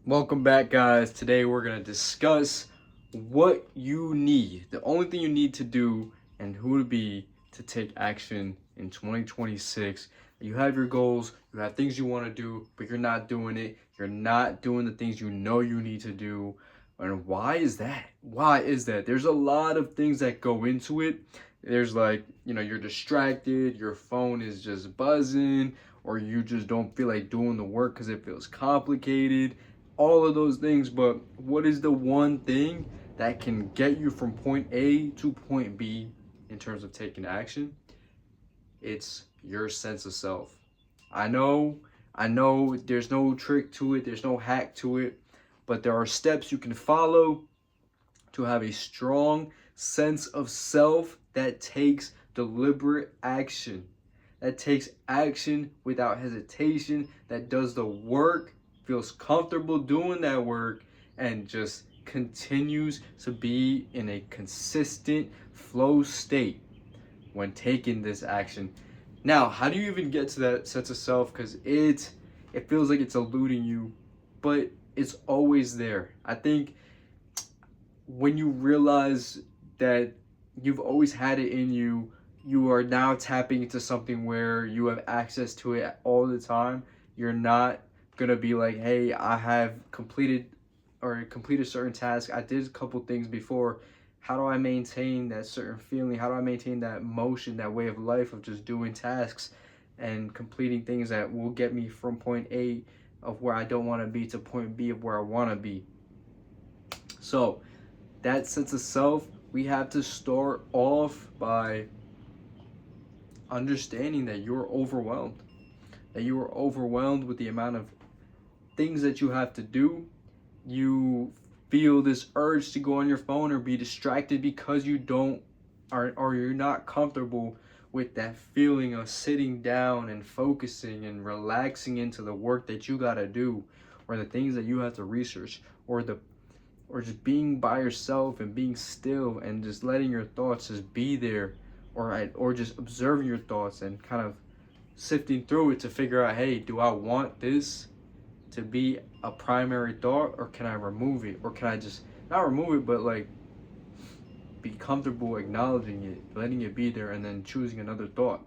Welcome back, guys. Today we're going to discuss what you need, the only thing you need to do, and who to be to take action in 2026. You have your goals, you have things you want to do, but you're not doing it. You're not doing the things you know you need to do. And why is that? Why is that? There's a lot of things that go into it. There's you're distracted, your phone is just buzzing, or you just don't feel like doing the work because it feels complicated, all of those things. But what is the one thing that can get you from point A to point B in terms of taking action? It's your sense of self. I know there's no trick to it, there's no hack to it, but there are steps you can follow to have a strong sense of self that takes deliberate action, that takes action without hesitation, that does the work, feels comfortable doing that work, and just continues to be in a consistent flow state when taking this action. Now, how do you even get to that sense of self? Because it feels like it's eluding you, but it's always there. I think when you realize that you've always had it in you, you are now tapping into something where you have access to it all the time. You're not gonna be like, hey, I have completed certain tasks. I did a couple things before. How do I maintain that certain feeling? How do I maintain that motion, that way of life of just doing tasks and completing things that will get me from point A of where I don't want to be to point B of where I want to be? So that sense of self, we have to start off by understanding that you are overwhelmed with the amount of things that you have to do. You feel this urge to go on your phone or be distracted because you don't or you're not comfortable with that feeling of sitting down and focusing and relaxing into the work that you got to do, or the things that you have to research, or just being by yourself and being still and just letting your thoughts just be there, or just observing your thoughts and kind of sifting through it to figure out, hey, do I want this to be a primary thought, or can I remove it, or can I just not remove it but like be comfortable acknowledging it, letting it be there, and then choosing another thought.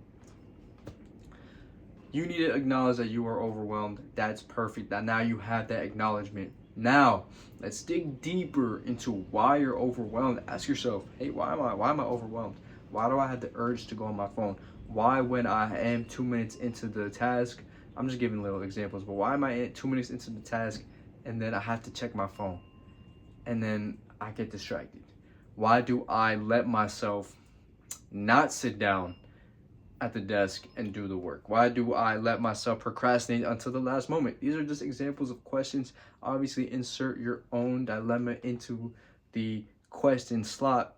You need to acknowledge that you are overwhelmed. That's perfect. That now you have that acknowledgement. Now, let's dig deeper into why you're overwhelmed. Ask yourself, hey, why am I overwhelmed? Why do I have the urge to go on my phone? Why, when I am 2 minutes into the task, I'm just giving little examples, but why am I 2 minutes into the task and then I have to check my phone and then I get distracted? Why do I let myself not sit down at the desk and do the work? Why do I let myself procrastinate until the last moment? These are just examples of questions. Obviously, insert your own dilemma into the question slot.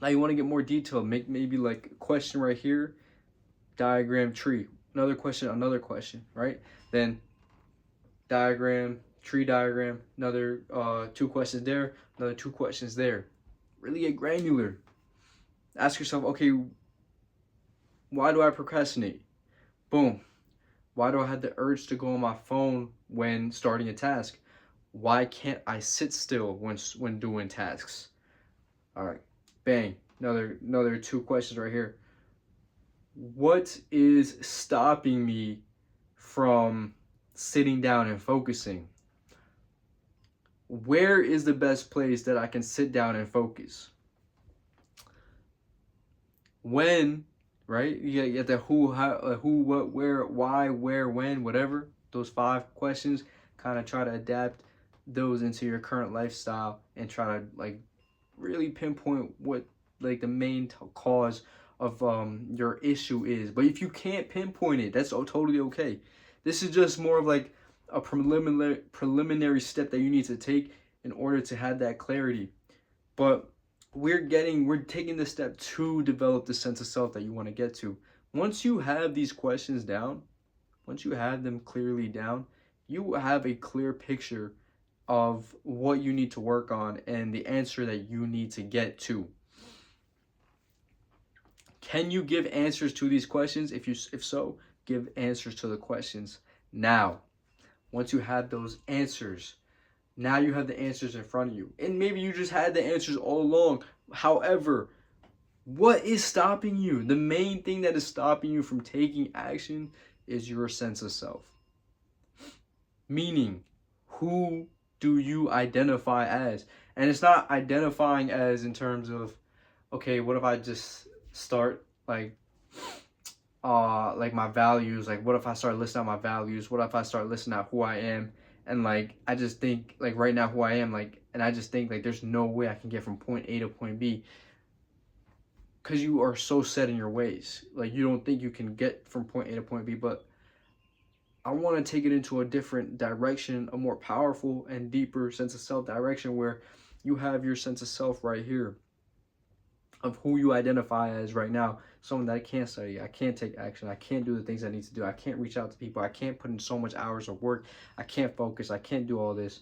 Now you want to get more detailed, make maybe like a question right here, diagram, tree, another question, right? Then diagram, tree diagram, another 2 questions there, another 2 questions there. Really get granular. Ask yourself, okay, why do I procrastinate? Boom. Why do I have the urge to go on my phone when starting a task? Why can't I sit still when doing tasks? All right. Bang. Another 2 questions right here. What is stopping me from sitting down and focusing? Where is the best place that I can sit down and focus? When, right? You get the who, how, who, what, where, why, where, when, whatever. Those 5 questions. Kind of try to adapt those into your current lifestyle and try to like really pinpoint what like the main cause of your issue is. But if you can't pinpoint it, that's totally okay. This is just more of like a preliminary step that you need to take in order to have that clarity. But we're taking the step to develop the sense of self that you want to get to. Once you have these questions down, once you have them clearly down, you have a clear picture of what you need to work on and the answer that you need to get to. Can you give answers to these questions? If so, give answers to the questions now. once you have those answers, now you have the answers in front of you. And maybe you just had the answers all along. However, what is stopping you? The main thing that is stopping you from taking action is your sense of self. Meaning, who do you identify as? And it's not identifying as in terms of, okay, what if I just start like my values? Like, what if I start listing out my values? What if I start listing out who I am? And like, I just think like right now who I am, like, and I just think like there's no way I can get from point A to point B, because you are so set in your ways. Like, you don't think you can get from point A to point B. But I want to take it into a different direction, a more powerful and deeper sense of self direction, where you have your sense of self right here, of who you identify as right now. Someone that I can't study, I can't take action, I can't do the things I need to do, I can't reach out to people, I can't put in so much hours of work, I can't focus, I can't do all this.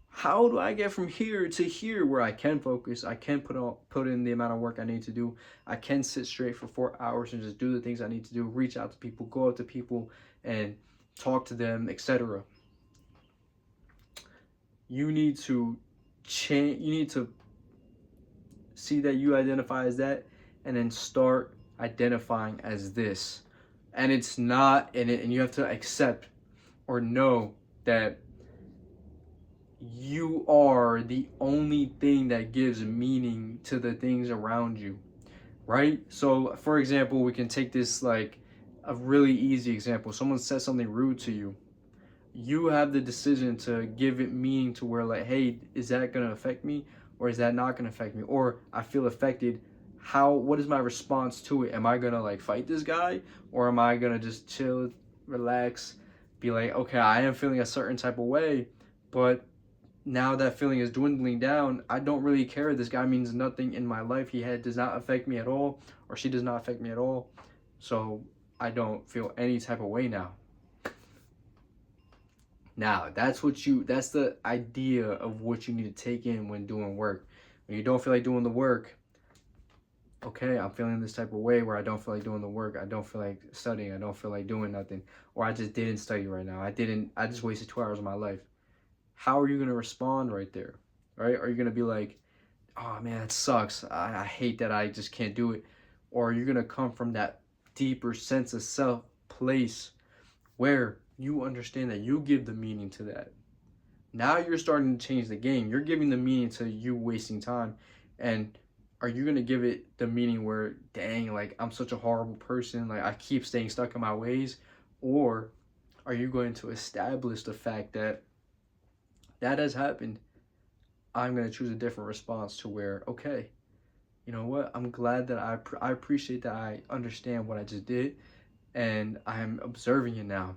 How do I get from here to here where I can focus, I can put in the amount of work I need to do, I can sit straight for 4 hours and just do the things I need to do, reach out to people, go out to people and talk to them, etc. You need to change, you need to see that you identify as that, and then start identifying as this. And it's not in it, and you have to accept or know that you are the only thing that gives meaning to the things around you, right? So for example, we can take this like a really easy example. Someone says something rude to you. You have the decision to give it meaning to where like, hey, is that going to affect me, or is that not going to affect me? Or I feel affected. What is my response to it? Am I going to like fight this guy, or am I going to just chill, relax, be like, okay, I am feeling a certain type of way, but now that feeling is dwindling down. I don't really care. This guy means nothing in my life. Does not affect me at all, or she does not affect me at all. So I don't feel any type of way now. Now, that's the idea of what you need to take in when doing work. When you don't feel like doing the work, okay, I'm feeling this type of way where I don't feel like doing the work. I don't feel like studying. I don't feel like doing nothing. Or I just didn't study right now. I just wasted 2 hours of my life. How are you going to respond right there? Right? Are you going to be like, oh man, that sucks. I hate that I just can't do it. Or are you going to come from that deeper sense of self place where you understand that you give the meaning to that? Now you're starting to change the game. You're giving the meaning to you wasting time. And are you going to give it the meaning where, dang, like I'm such a horrible person, like I keep staying stuck in my ways? Or are you going to establish the fact that that has happened? I'm going to choose a different response to where, okay, you know what? I'm glad that I appreciate that I understand what I just did, and I'm observing it now.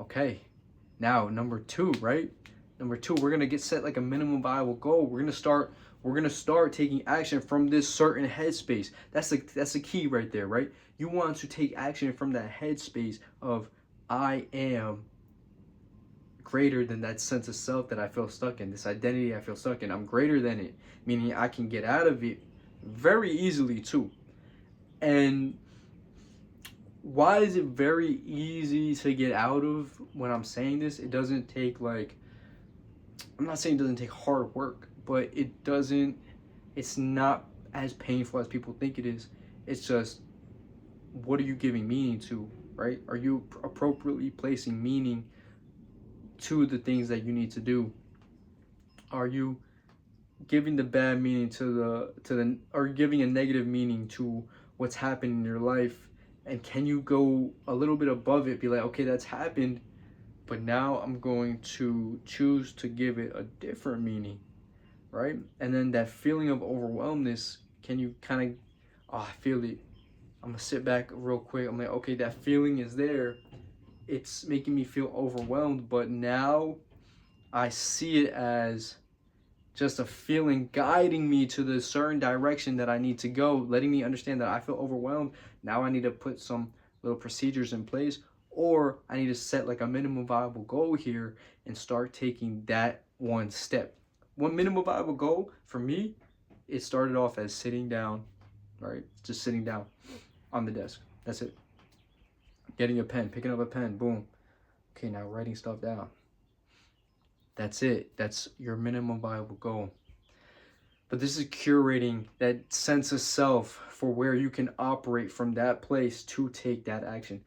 Okay, now number two, right? Number two, we're going to set like a minimum viable goal. We're going to start taking action from this certain headspace. That's the key right there, right? You want to take action from that headspace of, I am greater than that sense of self that I feel stuck in, this identity I feel stuck in. I'm greater than it, meaning I can get out of it very easily too. And why is it very easy to get out of when I'm saying this? It doesn't take like, I'm not saying it doesn't take hard work, but it's not as painful as people think it is. It's just, what are you giving meaning to, right? Are you appropriately placing meaning to the things that you need to do? Are you giving the bad meaning or giving a negative meaning to what's happened in your life? And can you go a little bit above it, be like, okay, that's happened, but now I'm going to choose to give it a different meaning, right? And then that feeling of overwhelmness, can you kind of, I feel it, I'm gonna sit back real quick, I'm like, okay, that feeling is there, it's making me feel overwhelmed, but now I see it as just a feeling guiding me to the certain direction that I need to go, letting me understand that I feel overwhelmed. Now I need to put some little procedures in place, or I need to set like a minimum viable goal here and start taking that one step. One minimum viable goal for me, it started off as sitting down, right? Just sitting down on the desk. That's it. Getting a pen, picking up a pen, boom. Okay, now writing stuff down. That's it. That's your minimum viable goal. But this is curating that sense of self for where you can operate from that place to take that action.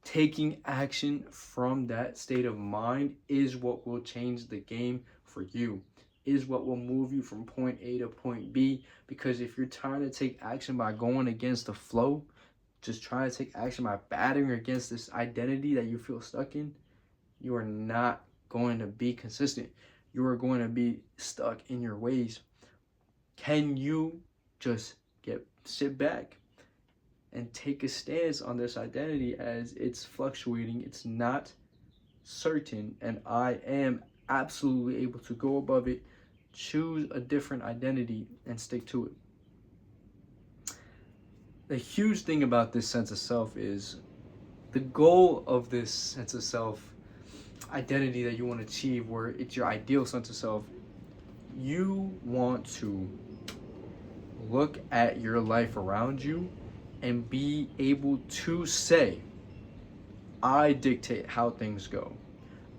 Taking action from that state of mind is what will change the game for you, is what will move you from point A to point B. Because if you're trying to take action by going against the flow, just trying to take action by battering against this identity that you feel stuck in, you are not going to be consistent. You are going to be stuck in your ways. Can you just sit back and take a stance on this identity as it's fluctuating, it's not certain, and I am absolutely able to go above it, choose a different identity, and stick to it? The huge thing about this sense of self is the goal of this sense of self identity that you want to achieve, where it's your ideal sense of self. You want to look at your life around you and be able to say, I dictate how things go.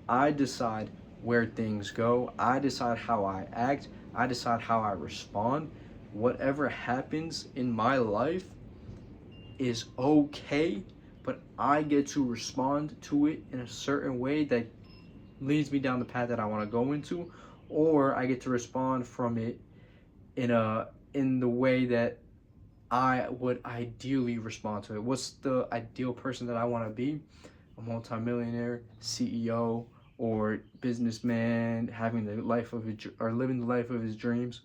I decide where things go. I decide how I act. I decide how I respond. Whatever happens in my life is okay, but I get to respond to it in a certain way that leads me down the path that I want to go into, or I get to respond from it in the way that I would ideally respond to it. What's the ideal person that I want to be? A multimillionaire, CEO, or businessman, having the life of or living the life of his dreams.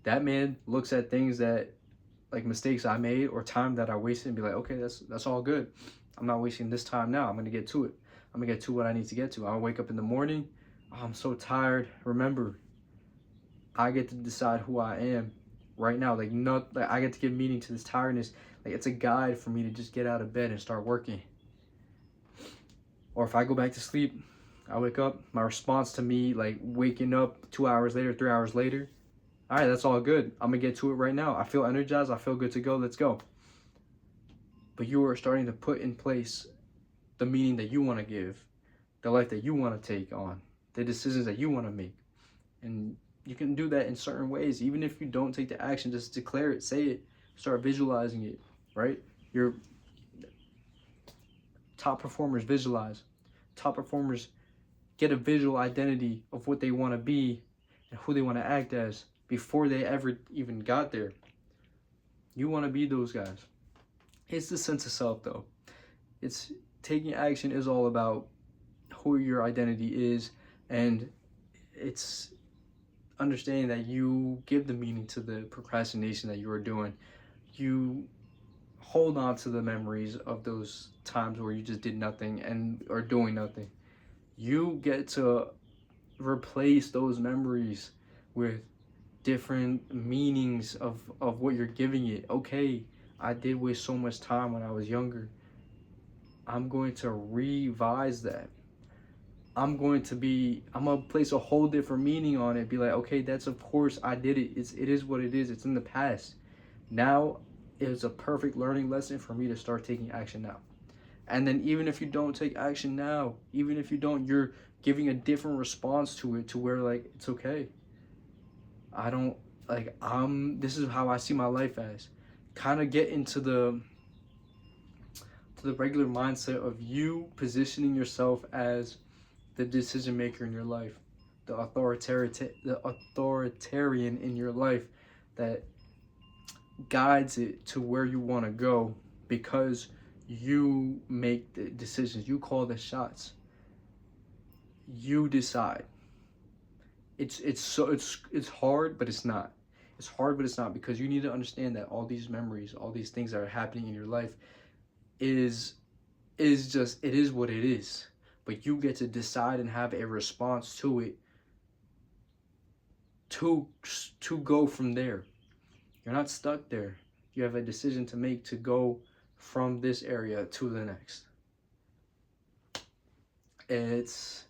That man looks at things that, like mistakes I made or time that I wasted, and be like, okay, that's all good. I'm not wasting this time now. I'm gonna get to it. I'm gonna get to what I need to get to. I'll wake up in the morning. Oh, I'm so tired. Remember, I get to decide who I am right now. Like, I get to give meaning to this tiredness. Like, it's a guide for me to just get out of bed and start working. Or if I go back to sleep, I wake up, my response to me, like waking up 2 hours later, 3 hours later, all right, that's all good. I'm gonna get to it right now. I feel energized. I feel good to go. Let's go. But you are starting to put in place the meaning that you want to give, the life that you want to take on, the decisions that you want to make. And you can do that in certain ways. Even if you don't take the action, just declare it, say it, start visualizing it, right? Your top performers visualize. Top performers get a visual identity of what they want to be and who they want to act as before they ever even got there. You want to be those guys. It's the sense of self, though. It's taking action is all about who your identity is, and it's understanding that you give the meaning to the procrastination that you are doing. You hold on to the memories of those times where you just did nothing and are doing nothing. You get to replace those memories with different meanings of what you're giving it. Okay, I did waste so much time when I was younger. I'm going to revise that. I'm gonna place a whole different meaning on it. Be like, okay, that's, of course I did it. It is what it is. It's in the past. Now is a perfect learning lesson for me to start taking action now. And then even if you don't take action now, even if you don't, you're giving a different response to it, to where, like, it's okay. I don't, like, this is how I see my life as. Kind of get into the regular mindset of you positioning yourself as the decision maker in your life, the authoritarian in your life that guides it to where you want to go, because you make the decisions, you call the shots, you decide. It's hard, but it's not. It's hard, but it's not, because you need to understand that all these memories, all these things that are happening in your life is just, it is what it is. But you get to decide and have a response to it to go from there. You're not stuck there. You have a decision to make to go from this area to the next. It's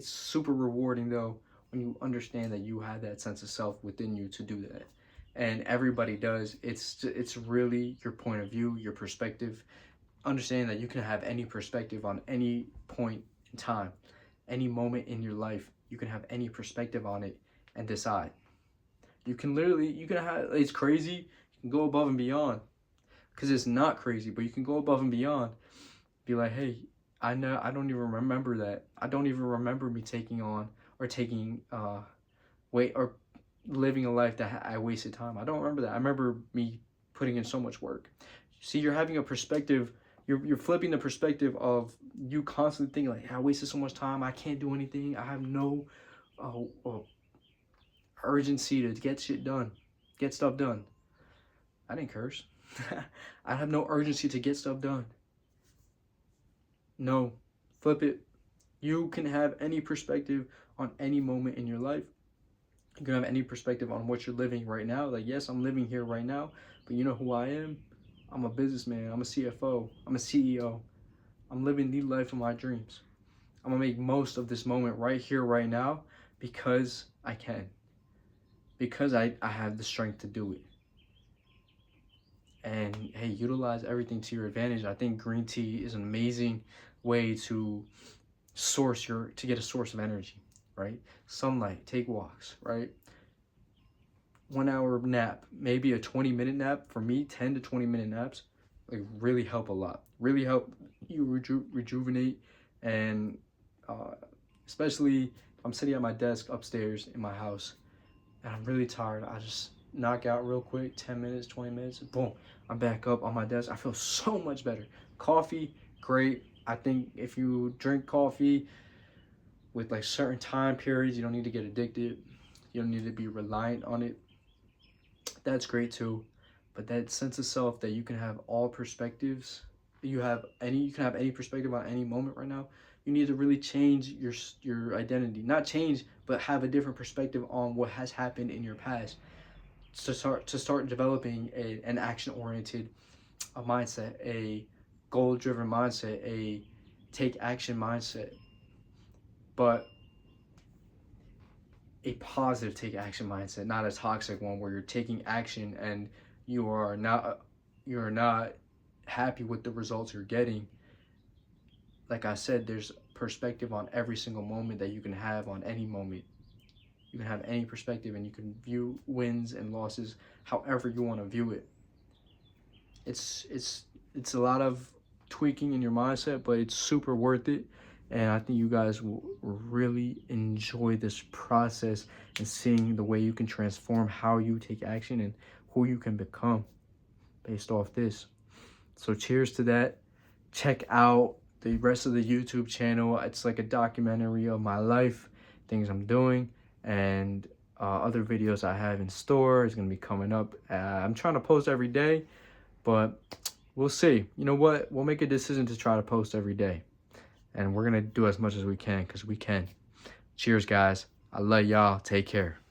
super rewarding, though, when you understand that you have that sense of self within you to do that. And everybody does. It's really your point of view, your perspective. understand that you can have any perspective on any point in time, any moment in your life. You can have any perspective on it and decide. You can have, it's crazy, you can go above and beyond. Because it's not crazy, but you can go above and beyond. Be like, hey, I know, I don't even remember that. I don't even remember me taking weight or living a life that I wasted time. I don't remember that. I remember me putting in so much work. See, you're having a perspective. You're flipping the perspective of you constantly thinking like, I wasted so much time. I can't do anything. I have no urgency to get shit done, get stuff done. I didn't curse. I have no urgency to get stuff done. No, flip it. You can have any perspective on any moment in your life. You can have any perspective on what you're living right now. Like, yes, I'm living here right now, but you know who I am? I'm a businessman. I'm a CFO. I'm a CEO. I'm living the life of my dreams. I'm going to make most of this moment right here, right now, because I can. Because I have the strength to do it. And, hey, utilize everything to your advantage. I think green tea is an amazing way to get a source of energy, right? Sunlight, take walks, right? 1 hour nap, maybe a 20-minute nap. For me, 10 to 20-minute naps like really help a lot. Really help you rejuvenate, and especially if I'm sitting at my desk upstairs in my house and I'm really tired, I just knock out real quick, 10 minutes, 20 minutes, boom, I'm back up on my desk. I feel so much better. Coffee, great. I think if you drink coffee with like certain time periods, you don't need to get addicted. You don't need to be reliant on it. That's great too. But that sense of self that you can have all perspectives, you can have any perspective on any moment right now. You need to really change your identity. Not change, but have a different perspective on what has happened in your past. To start developing an action-oriented mindset, a goal-driven mindset, a take action mindset, but a positive take action mindset, not a toxic one where you're taking action and you're not happy with the results you're getting. Like I said, there's perspective on every single moment that you can have on any moment. You can have any perspective and you can view wins and losses however you want to view it. It's a lot of tweaking in your mindset, but it's super worth it. And I think you guys will really enjoy this process and seeing the way you can transform how you take action and who you can become based off this. So cheers to that. Check out the rest of the YouTube channel. It's like a documentary of my life, things I'm doing, and other videos I have in store is going to be coming up. I'm trying to post every day, but we'll see. You know what? We'll make a decision to try to post every day. And we're going to do as much as we can because we can. Cheers, guys. I love y'all. Take care.